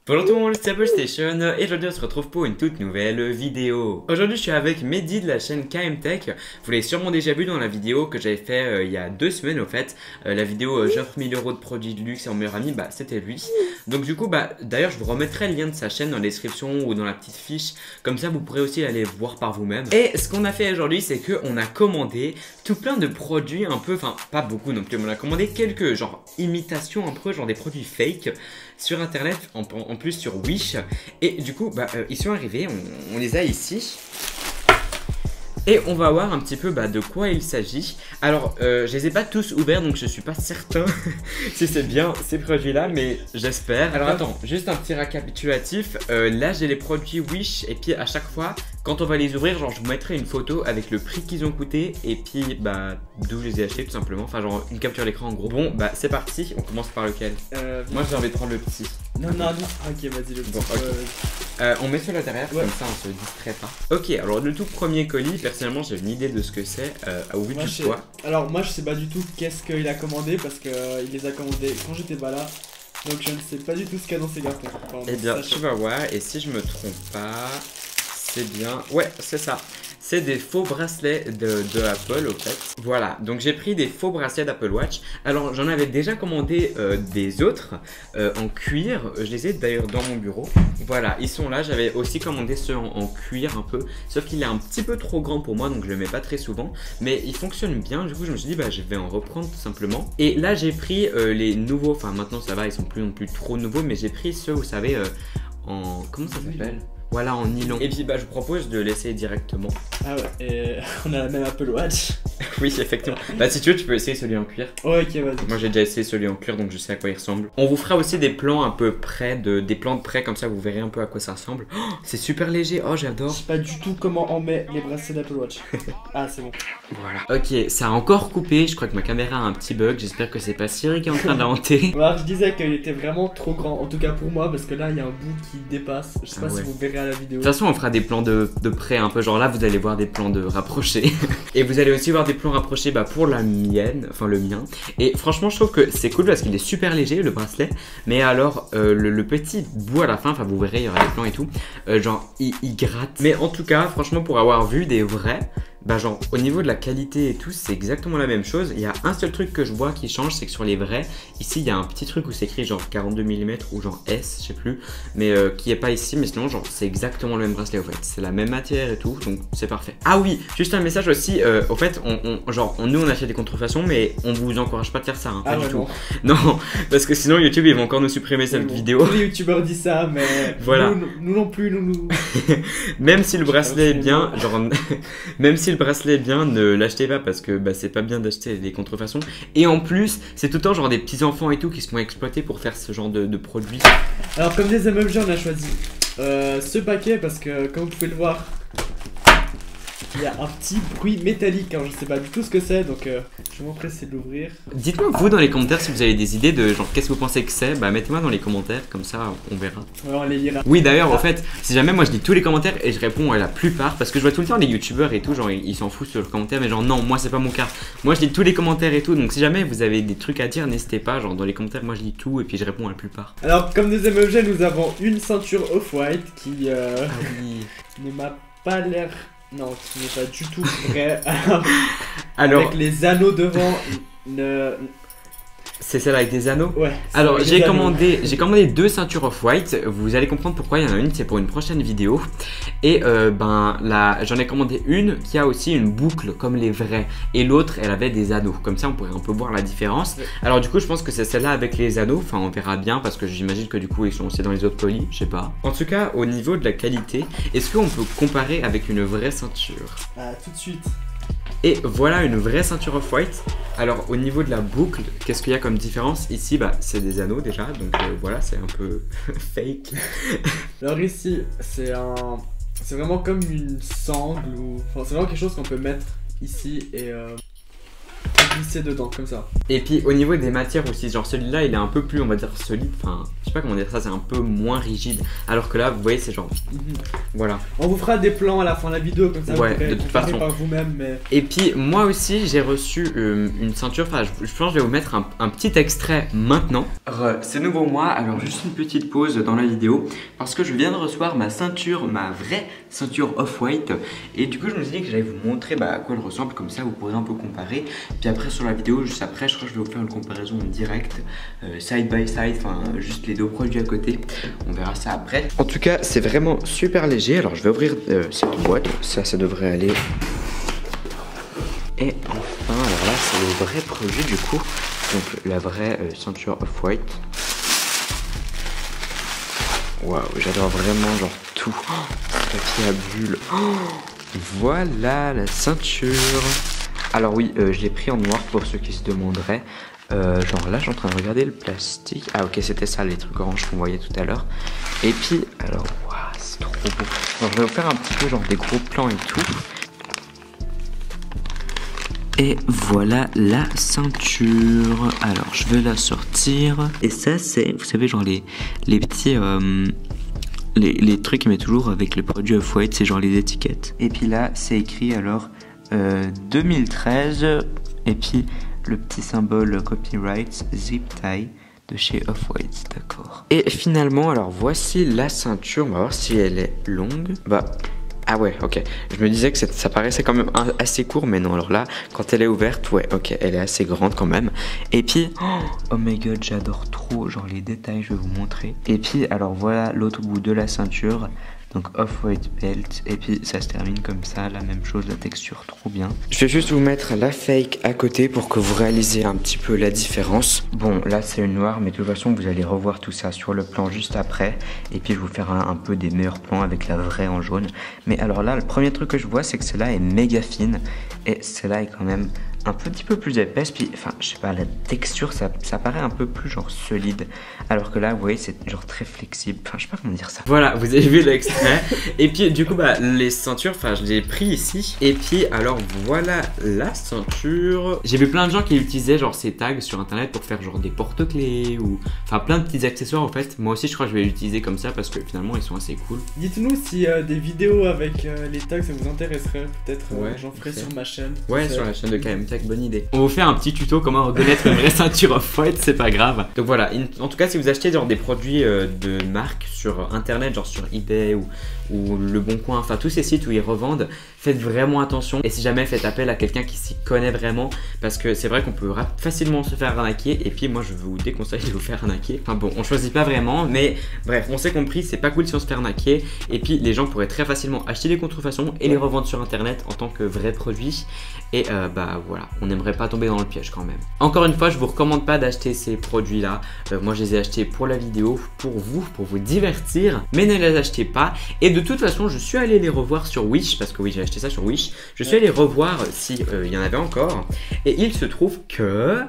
Bonjour tout le monde, c'est Apple Station et aujourd'hui on se retrouve pour une toute nouvelle vidéo. Aujourd'hui je suis avec Mehdi de la chaîne KM Tech. Vous l'avez sûrement déjà vu dans la vidéo que j'avais fait il y a 2 semaines au fait. La vidéo j'offre 1000 € de produits de luxe et en meilleur ami, c'était lui. Donc du coup d'ailleurs je vous remettrai le lien de sa chaîne dans la description ou dans la petite fiche. Comme ça vous pourrez aussi aller voir par vous-même. Et ce qu'on a fait aujourd'hui c'est qu'on a commandé tout plein de produits un peu, enfin pas beaucoup non plus, mais on a commandé quelques genre imitations un peu, genre des produits fake sur internet, en plus sur Wish. Et du coup ils sont arrivés, on les a ici. Et on va voir un petit peu de quoi il s'agit. Alors je les ai pas tous ouverts donc je suis pas certain si c'est bien ces produits là, mais j'espère. Alors attends, juste un petit récapitulatif. Là j'ai les produits Wish et puis à chaque fois quand on va les ouvrir, genre je vous mettrai une photo avec le prix qu'ils ont coûté et puis d'où je les ai achetés tout simplement. Enfin genre une capture d'écran en gros. Bon c'est parti, on commence par lequel? Moi j'ai envie de prendre le petit. Non, ok vas-y le petit. Bon, okay. On met celui-là derrière, comme ça on se distrait pas. Ok, alors le tout premier colis, personnellement j'ai une idée de ce que c'est. Oui, tu vois. Alors moi je sais pas du tout qu'est-ce qu'il a commandé parce que il les a commandés quand j'étais pas là. Donc je ne sais pas du tout ce qu'il y a dans ces cartons. Eh bien tu vas voir, et si je me trompe pas, c'est bien. Ouais, c'est ça. C'est des faux bracelets de Apple au fait. Voilà, donc j'ai pris des faux bracelets d'Apple Watch. Alors j'en avais déjà commandé des autres en cuir. Je les ai d'ailleurs dans mon bureau. Voilà, ils sont là. J'avais aussi commandé ceux en cuir un peu. Sauf qu'il est un petit peu trop grand pour moi, donc je le mets pas très souvent. Mais il fonctionne bien. Du coup je me suis dit je vais en reprendre tout simplement. Et là j'ai pris les nouveaux. Enfin maintenant ça va, ils sont plus non plus trop nouveaux. Mais j'ai pris ceux, vous savez, en... Comment ça s'appelle ? Voilà, en nylon. Et puis je vous propose de l'essayer directement. Ah ouais, et on a la même Apple Watch. Oui, effectivement. Si tu veux, tu peux essayer celui en cuir. Ouais, ok, vas-y. Moi j'ai déjà essayé celui en cuir, donc je sais à quoi il ressemble. On vous fera aussi des plans un peu près, des plans de près, comme ça vous verrez un peu à quoi ça ressemble. Oh, c'est super léger, oh j'adore. Je sais pas du tout comment on met les bracelets d'Apple Watch. Ah c'est bon. Voilà. Ok, ça a encore coupé, je crois que ma caméra a un petit bug, j'espère que c'est pas Siri qui est en train de la hanter. Alors je disais qu'il était vraiment trop grand, en tout cas pour moi, parce que là il y a un bout qui dépasse. Je sais pas si vous verrez à la vidéo. De toute façon on fera des plans de près un peu, genre là vous allez voir des plans de rapprochés. Et vous allez aussi voir des plans rapprochés pour la mienne, enfin le mien. Et franchement je trouve que c'est cool parce qu'il est super léger le bracelet. Mais alors le petit bout à la fin, enfin vous verrez il y aura des plans et tout, genre il gratte. Mais en tout cas franchement pour avoir vu des vrais, genre au niveau de la qualité et tout c'est exactement la même chose. Il y a un seul truc que je vois qui change, c'est que sur les vrais, ici il y a un petit truc où c'est écrit genre 42 mm ou genre S, je sais plus, mais qui est pas ici. Mais sinon genre c'est exactement le même bracelet au fait, c'est la même matière et tout, donc c'est parfait. Ah oui, juste un message aussi, au fait nous on achète des contrefaçons, mais on vous encourage pas de faire ça, pas du tout. Non, parce que sinon YouTube ils vont encore nous supprimer cette vidéo. Tous les youtubeurs disent ça, mais voilà. Nous non plus, nous... Même si le bracelet est bien, genre même si le bracelet est bien, ne l'achetez pas parce que c'est pas bien d'acheter des contrefaçons. Et en plus, c'est tout le temps genre des petits enfants et tout qui se font exploiter pour faire ce genre de produits. Alors comme des objets, on a choisi ce paquet parce que comme vous pouvez le voir, il y a un petit bruit métallique, je sais pas du tout ce que c'est, donc je vais m'empresser de l'ouvrir. Dites-moi vous dans les commentaires si vous avez des idées de genre qu'est-ce que vous pensez que c'est, mettez-moi dans les commentaires, comme ça on verra. Ouais, on les lira. Oui d'ailleurs en fait, si jamais moi je lis tous les commentaires et je réponds à la plupart, parce que je vois tout le temps les youtubeurs et tout, genre ils s'en foutent sur leurs commentaires, mais genre non, moi c'est pas mon cas. Moi je lis tous les commentaires et tout, donc si jamais vous avez des trucs à dire, n'hésitez pas, genre dans les commentaires moi je lis tout et puis je réponds à la plupart. Alors comme deuxième objet, nous avons une ceinture off-white qui ne m'a pas l'air... Non, qui n'est pas du tout vrai. Alors, avec les anneaux devant, C'est celle avec des anneaux? Ouais. Alors j'ai commandé 2 ceintures off-white. Vous allez comprendre pourquoi. Il y en a une, c'est pour une prochaine vidéo. Et j'en ai commandé une qui a aussi une boucle comme les vrais. Et l'autre, elle avait des anneaux. Comme ça, on pourrait un peu voir la différence. Ouais. Alors du coup, je pense que c'est celle-là avec les anneaux. Enfin, on verra bien parce que j'imagine que du coup, ils sont aussi dans les autres colis. Je sais pas. En tout cas, au niveau de la qualité, est-ce qu'on peut comparer avec une vraie ceinture? Tout de suite. Et voilà une vraie ceinture off-white. Alors au niveau de la boucle, qu'est-ce qu'il y a comme différence? Ici c'est des anneaux déjà, donc voilà, c'est un peu fake. Alors ici c'est vraiment comme une sangle ou... Enfin c'est vraiment quelque chose qu'on peut mettre ici et glisser dedans, comme ça. Et puis au niveau des matières aussi, genre celui-là il est un peu plus, on va dire, solide. Enfin, je sais pas comment dire ça, c'est un peu moins rigide. Alors que là, vous voyez, c'est genre. Voilà. On vous fera des plans à la fin de la vidéo, comme ça ouais, vous pourrez de toute façon. par vous-même. Mais... Et puis moi aussi, j'ai reçu une ceinture. Enfin, je pense que je vais vous mettre un petit extrait maintenant. C'est nouveau moi, alors juste une petite pause dans la vidéo. Parce que je viens de recevoir ma ceinture, ma vraie ceinture off-white. Et du coup, je me suis dit que j'allais vous montrer à quoi elle ressemble. Comme ça, vous pourrez un peu comparer. Puis après, sur la vidéo, juste après, je crois que je vais vous faire une comparaison en direct, side by side, enfin juste les deux produits à côté. On verra ça après. En tout cas, c'est vraiment super léger. Alors, je vais ouvrir cette boîte. Ça devrait aller. Et enfin, alors là, c'est le vrai produit du coup. Donc, la vraie ceinture off-white. Waouh, j'adore vraiment genre tout. Papier à bulles. Voilà la ceinture. Alors oui, je l'ai pris en noir pour ceux qui se demanderaient. Genre là, je suis en train de regarder le plastique. Ah ok, c'était ça, les trucs orange qu'on voyait tout à l'heure. Et puis, alors, waouh, c'est trop beau. Alors, je vais vous faire un petit peu genre des gros plans et tout. Et voilà la ceinture. Alors, je vais la sortir. Et ça, c'est, vous savez, genre les petits... les trucs qu'ils mettent toujours avec les produits off-white, c'est genre les étiquettes. Et puis là, c'est écrit alors 2013. Et puis le petit symbole copyright zip tie de chez Off-White, d'accord. Et finalement, alors voici la ceinture. On va voir si elle est longue. Ah ouais, ok. Je me disais que ça paraissait quand même assez court, mais non. Alors là, quand elle est ouverte, ouais, ok, elle est assez grande quand même. Et puis, oh my god, j'adore trop, genre les détails, je vais vous montrer. Et puis, alors voilà l'autre bout de la ceinture. Donc off-white belt, et puis ça se termine comme ça, la même chose, la texture trop bien. Je vais juste vous mettre la fake à côté pour que vous réalisez un petit peu la différence. Bon, là c'est une noire, mais de toute façon vous allez revoir tout ça sur le plan juste après. Et puis je vais vous faire un peu des meilleurs plans avec la vraie en jaune. Mais alors là, le premier truc que je vois, c'est que celle-là est méga fine. Et celle-là est quand même un petit peu plus épaisse, puis enfin je sais pas, la texture ça paraît un peu plus genre solide, alors que là vous voyez c'est genre très flexible, enfin je sais pas comment dire ça. Voilà, vous avez vu l'extrait. Et puis du coup les ceintures, enfin je les ai pris ici. Et puis alors voilà la ceinture. J'ai vu plein de gens qui utilisaient genre ces tags sur internet pour faire genre des porte-clés ou enfin plein de petits accessoires en fait. Moi aussi je crois que je vais l'utiliser comme ça parce que finalement ils sont assez cool. Dites-nous si des vidéos avec les tags ça vous intéresserait, peut-être j'en ferai sur ma chaîne. Ouais, sur la chaîne de KMTech. Bonne idée. On va vous faire un petit tuto comment reconnaître une vraie ceinture off-white, c'est pas grave. Donc voilà, en tout cas si vous achetez genre des produits de marque sur internet, genre sur eBay ou Le Bon Coin, enfin tous ces sites où ils revendent, faites vraiment attention. Et si jamais faites appel à quelqu'un qui s'y connaît vraiment, parce que c'est vrai qu'on peut facilement se faire arnaquer. Et puis moi je vous déconseille de vous faire arnaquer. Enfin bon, on choisit pas vraiment, mais bref, on s'est compris, c'est pas cool si on se fait arnaquer. Et puis les gens pourraient très facilement acheter des contrefaçons et les revendre sur internet en tant que vrais produits. Et voilà, on n'aimerait pas tomber dans le piège quand même. Encore une fois, je vous recommande pas d'acheter ces produits là. Moi je les ai achetés pour la vidéo, pour vous divertir, mais ne les achetez pas. Et de toute façon, je suis allé les revoir sur Wish, parce que oui, j'ai acheté ça sur Wish. Je suis allé revoir si il y en avait encore. Et il se trouve que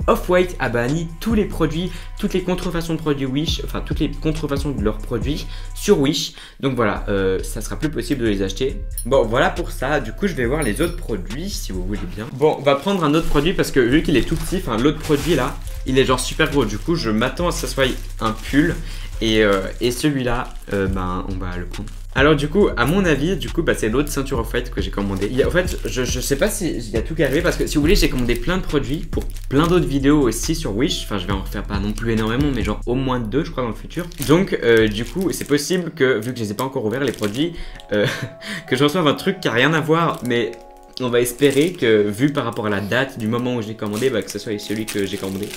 Off-White a banni tous les produits, toutes les contrefaçons de produits Wish, enfin toutes les contrefaçons de leurs produits sur Wish. Donc voilà, ça sera plus possible de les acheter. Bon, voilà pour ça. Du coup, je vais voir les autres produits si vous voulez bien. Bon, on va prendre un autre produit parce que vu qu'il est tout petit, enfin l'autre produit là, il est genre super gros. Du coup, je m'attends à ce que ça soit un pull. Et celui-là, on va le prendre. Alors du coup, à mon avis, c'est l'autre ceinture off-white que j'ai commandé. En fait, je sais pas s'il y a tout qui est arrivé parce que si vous voulez, j'ai commandé plein de produits pour plein d'autres vidéos aussi sur Wish. Enfin, je vais en refaire pas non plus énormément, mais genre au moins 2, je crois, dans le futur. Donc, du coup, c'est possible que, vu que je les ai pas encore ouverts les produits, que je reçoive un truc qui a rien à voir, mais on va espérer que, vu par rapport à la date du moment où je l'ai commandé, que ce soit celui que j'ai commandé.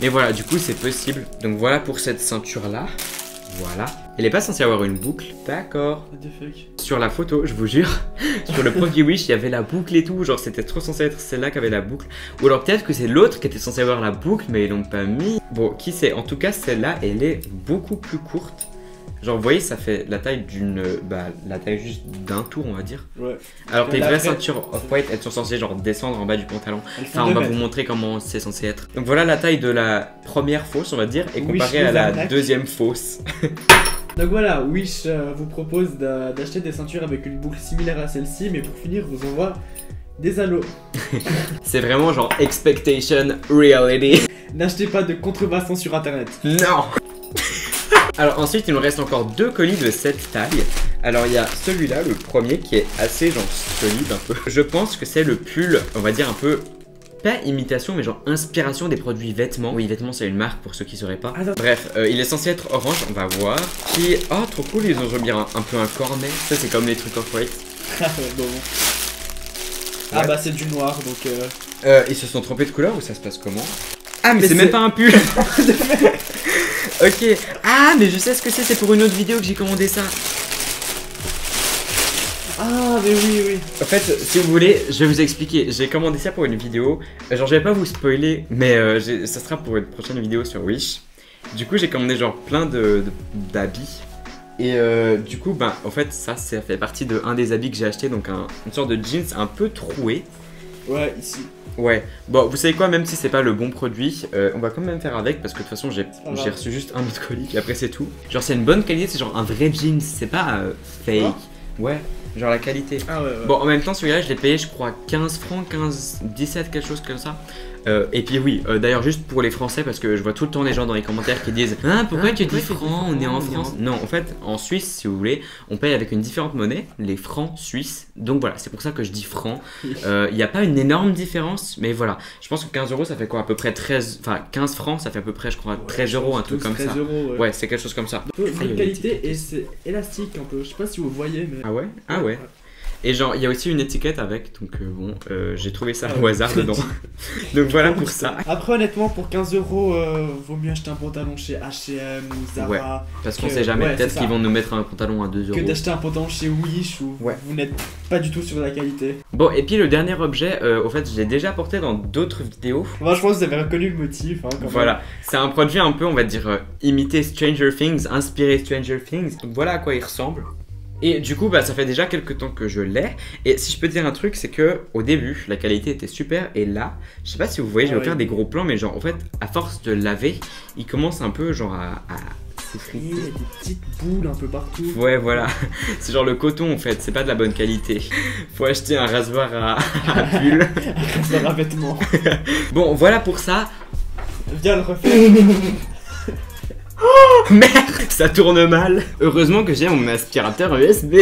Mais voilà, du coup, c'est possible. Donc voilà pour cette ceinture-là. Voilà. Elle est pas censée avoir une boucle. D'accord. Sur la photo, je vous jure, sur le produit Wish, il y avait la boucle et tout. Genre, c'était trop censé être celle-là qui avait la boucle. Ou alors peut-être que c'est l'autre qui était censé avoir la boucle, mais ils l'ont pas mis. Bon, qui sait. En tout cas, celle-là, elle est beaucoup plus courte. Genre, vous voyez, ça fait la taille d'une... la taille juste d'un tour, on va dire. Ouais. Alors que les vraies ceintures off-white, elles sont censées genre descendre en bas du pantalon. Enfin, on va vous montrer comment c'est censé être. Donc voilà la taille de la première fausse, on va dire, et comparée à la deuxième fausse. Donc voilà, Wish vous propose d'acheter des ceintures avec une boucle similaire à celle-ci, mais pour finir, vous envoie Des anneaux. C'est vraiment genre expectation reality. N'achetez pas de contrefaçon sur internet. Non. Alors ensuite il nous reste encore 2 colis de cette taille. Alors il y a celui-là, le premier, qui est assez genre solide un peu. Je pense que c'est le pull, on va dire un peu, pas imitation mais genre inspiration des produits vêtements. Oui, vêtements c'est une marque pour ceux qui sauraient pas. Bref, il est censé être orange, on va voir. Puis, oh trop cool, ils ont mis un peu un cornet. Ça c'est comme les trucs off-white. Bon. Ah bah c'est du noir donc ils se sont trompés de couleur ou ça se passe comment? Ah mais c'est même pas un pull. Ok. Ah mais je sais ce que c'est pour une autre vidéo que j'ai commandé ça. Ah mais oui. En fait si vous voulez je vais vous expliquer. J'ai commandé ça pour une vidéo. Genre je vais pas vous spoiler mais ça sera pour une prochaine vidéo sur Wish. Du coup j'ai commandé genre plein d'habits. Et du coup ben en fait ça fait partie de un des habits que j'ai acheté. Donc une sorte de jeans un peu troué. Ouais ici. Ouais, bon vous savez quoi, même si c'est pas le bon produit, on va quand même faire avec parce que de toute façon j'ai reçu juste un autre colis et après c'est tout. Genre c'est une bonne qualité, c'est genre un vrai jeans, c'est pas fake. Oh. Ouais, genre la qualité. Ah ouais. Bon en même temps celui-là je l'ai payé je crois 15 francs, 17 quelque chose comme ça. Et puis oui, d'ailleurs juste pour les Français parce que je vois tout le temps les gens dans les commentaires qui disent ah pourquoi tu dis francs, on est en France. Non en fait en Suisse si vous voulez on paye avec une différente monnaie, les francs suisses. Donc voilà c'est pour ça que je dis francs. Il n'y a pas une énorme différence mais voilà. Je pense que 15 € ça fait quoi à peu près 13, enfin 15 francs ça fait à peu près je crois 13 € un truc comme ça. Ouais c'est quelque chose comme ça. Bonne qualité et c'est élastique un peu, je sais pas si vous voyez mais... Ah ouais? Ah ouais. Et genre il y a aussi une étiquette avec donc bon j'ai trouvé ça au hasard dedans. Donc voilà pour ça. Après honnêtement pour 15 € vaut mieux acheter un pantalon chez H&M ou Zara. Ouais, parce qu'on sait jamais, peut-être qu'ils vont nous mettre un pantalon à 2 €. Que d'acheter un pantalon chez Wish où vous n'êtes pas du tout sur la qualité. Bon et puis le dernier objet, au fait je l'ai déjà porté dans d'autres vidéos. Moi je pense que vous avez reconnu le motif hein, voilà, c'est un produit un peu on va dire imité Stranger Things, inspiré Stranger Things. Donc voilà à quoi il ressemble. Et du coup bah ça fait déjà quelques temps que je l'ai. Et si je peux te dire un truc c'est que au début la qualité était super. Et là je sais pas si vous voyez je vais faire des gros plans. Mais genre en fait à force de laver il commence un peu genre à s'effriter. Il y a des petites boules un peu partout. Ouais voilà. C'est genre le coton en fait. C'est pas de la bonne qualité. Faut acheter un rasoir à pull. Un rasoir à vêtements. Bon voilà pour ça. Viens le refaire. Oh merde, ça tourne mal. Heureusement que j'ai mon aspirateur USB.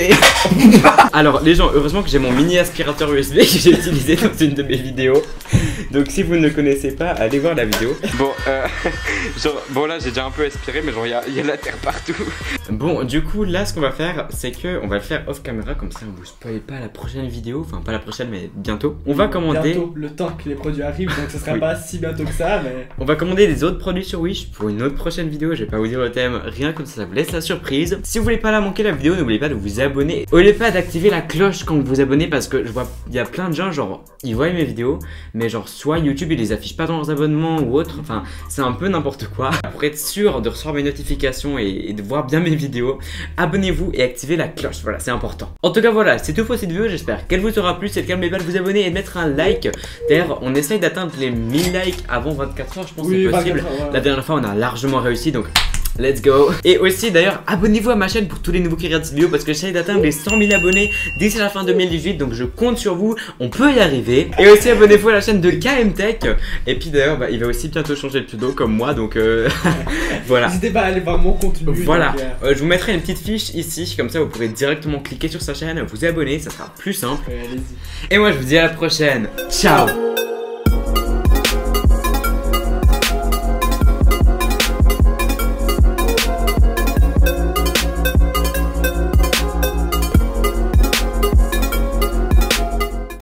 Alors les gens, heureusement que j'ai mon mini aspirateur USB que j'ai utilisé dans une de mes vidéos. Donc si vous ne connaissez pas, allez voir la vidéo. Bon, bon là j'ai déjà un peu aspiré mais genre il y a la terre partout. Bon du coup là ce qu'on va faire c'est que on va le faire off caméra comme ça on vous spoil pas la prochaine vidéo. Enfin pas la prochaine mais bientôt. On va commander... Bientôt, le temps que les produits arrivent donc ce sera pas si bientôt que ça mais... On va commander des autres produits sur Wish pour une autre prochaine vidéo. Je vais pas vous dire le thème, rien comme ça vous laisse la surprise. Si vous voulez pas la manquer la vidéo, n'oubliez pas de vous abonner. N'oubliez pas d'activer la cloche quand vous vous abonnez parce que je vois il y a plein de gens genre ils voient mes vidéos mais genre soit YouTube ils les affichent pas dans leurs abonnements ou autre. Enfin c'est un peu n'importe quoi. Pour être sûr de recevoir mes notifications et de voir bien mes vidéos, abonnez-vous et activez la cloche. Voilà c'est important. En tout cas voilà c'est tout pour cette vidéo. J'espère qu'elle vous aura plu. Si c'est le cas n'oubliez pas de vous abonner et de mettre un like. D'ailleurs on essaye d'atteindre les 1000 likes avant 24 heures je pense que c'est possible. La dernière fois on a largement réussi donc let's go. Et aussi d'ailleurs abonnez-vous à ma chaîne pour tous les nouveaux qui regardent cette vidéo parce que j'essaie d'atteindre les 100 000 abonnés d'ici la fin 2018. Donc je compte sur vous, on peut y arriver. Et aussi abonnez-vous à la chaîne de KMTech. Et puis d'ailleurs il va aussi bientôt changer de pseudo comme moi donc voilà. N'hésitez pas à aller voir mon contenu. Voilà, je vous mettrai une petite fiche ici. Comme ça vous pourrez directement cliquer sur sa chaîne, vous abonner, ça sera plus simple. Allez-y. Et moi je vous dis à la prochaine. Ciao.